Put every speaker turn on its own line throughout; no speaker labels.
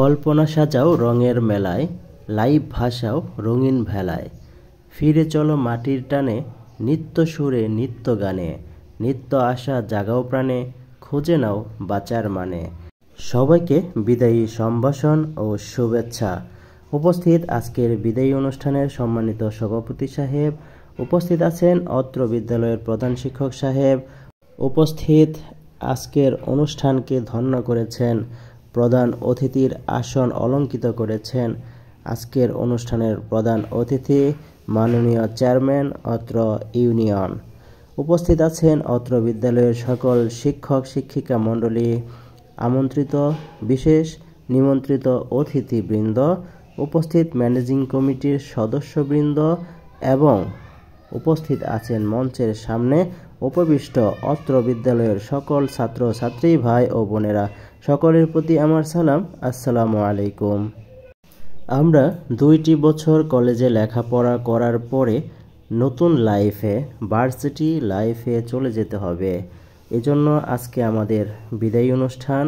কল্পনা সাজাও রঙের মেলায়, লাইভ ভাসাও রঙিন ভেলায়। ফিরে চলো মাটির টানে, নিত্য সুরে নিত্য গানে, নিত্য আশা জাগাও প্রাণে, খুঁজে নাও বাঁচার মানে। সবাইকে বিদায়ী সম্ভাষণ ও শুভেচ্ছা। উপস্থিত আজকের বিদায়ী অনুষ্ঠানের সম্মানিত সভাপতি সাহেব, উপস্থিত আছেন অত্র বিদ্যালয়ের প্রধান শিক্ষক সাহেব, উপস্থিত আজকের অনুষ্ঠানকে ধন্য করেছেন, প্রধান অতিথির আসন অলঙ্কৃত করেছেন আজকের অনুষ্ঠানের প্রধান অতিথি মাননীয় চেয়ারম্যান অত্র ইউনিয়ন। উপস্থিত আছেন অত্র বিদ্যালয়ের সকল শিক্ষক শিক্ষিকা মণ্ডলী, আমন্ত্রিত বিশেষ নিমন্ত্রিত অতিথিবৃন্দ, উপস্থিত ম্যানেজিং কমিটির সদস্যবৃন্দ এবং উপস্থিত আছেন মঞ্চের সামনে উপবিষ্ট অত্র বিদ্যালয়ের সকল ছাত্র ছাত্রী ভাই ও বোনেরা, সকলের প্রতি আমার সালাম, আসসালামু আলাইকুম। আমরা 2টি বছর কলেজে লেখাপড়া করার পরে নতুন লাইফে, ভার্সিটি লাইফে চলে যেতে হবে। এজন্য আজকে আমাদের বিদায়ী অনুষ্ঠান।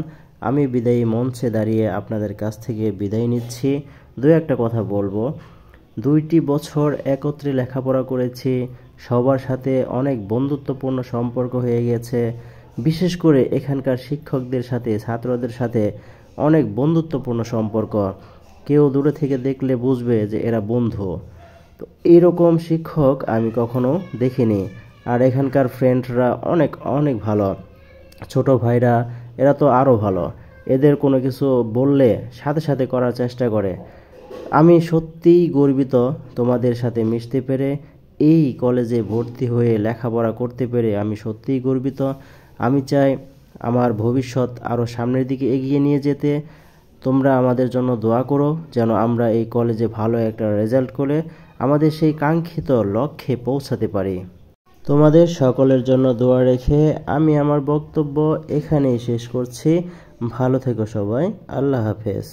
আমি বিদায়ী মঞ্চে দাঁড়িয়ে আপনাদের কাছ থেকে বিদায় নিচ্ছি। একটা কথা বলবো, 2টি বছর একত্রে লেখাপড়া করেছি, সবার সাথে অনেক বন্ধুত্বপূর্ণ সম্পর্ক হয়ে গেছে। বিশেষ করে এখানকার শিক্ষকদের সাথে, ছাত্রদের সাথে অনেক বন্ধুত্বপূর্ণ সম্পর্ক। কেউ দূরে থেকে দেখলে বুঝবে যে এরা বন্ধু। তো এরকম শিক্ষক আমি কখনো দেখিনি। আর এখানকার ফ্রেন্ডরা অনেক অনেক ভালো। ছোট ভাইরা এরা তো আরও ভালো। এদের কোনো কিছু বললে সাথে সাথে করার চেষ্টা করে। আমি সত্যিই গর্বিত তোমাদের সাথে মিশতে পেরে, এই কলেজে ভর্তি হয়ে লেখাপড়া করতে পেরে আমি সত্যিই গর্বিত। আমি চাই আমার ভবিষ্যৎ আরও সামনের দিকে এগিয়ে নিয়ে যেতে। তোমরা আমাদের জন্য দোয়া করো যেন আমরা এই কলেজে ভালো একটা রেজাল্ট করে আমাদের সেই কাঙ্ক্ষিত লক্ষ্যে পৌঁছাতে পারি। তোমাদের সকলের জন্য দোয়া রেখে আমি আমার বক্তব্য এখানেই শেষ করছি। ভালো থেকো সবাই, আল্লাহ হাফেজ।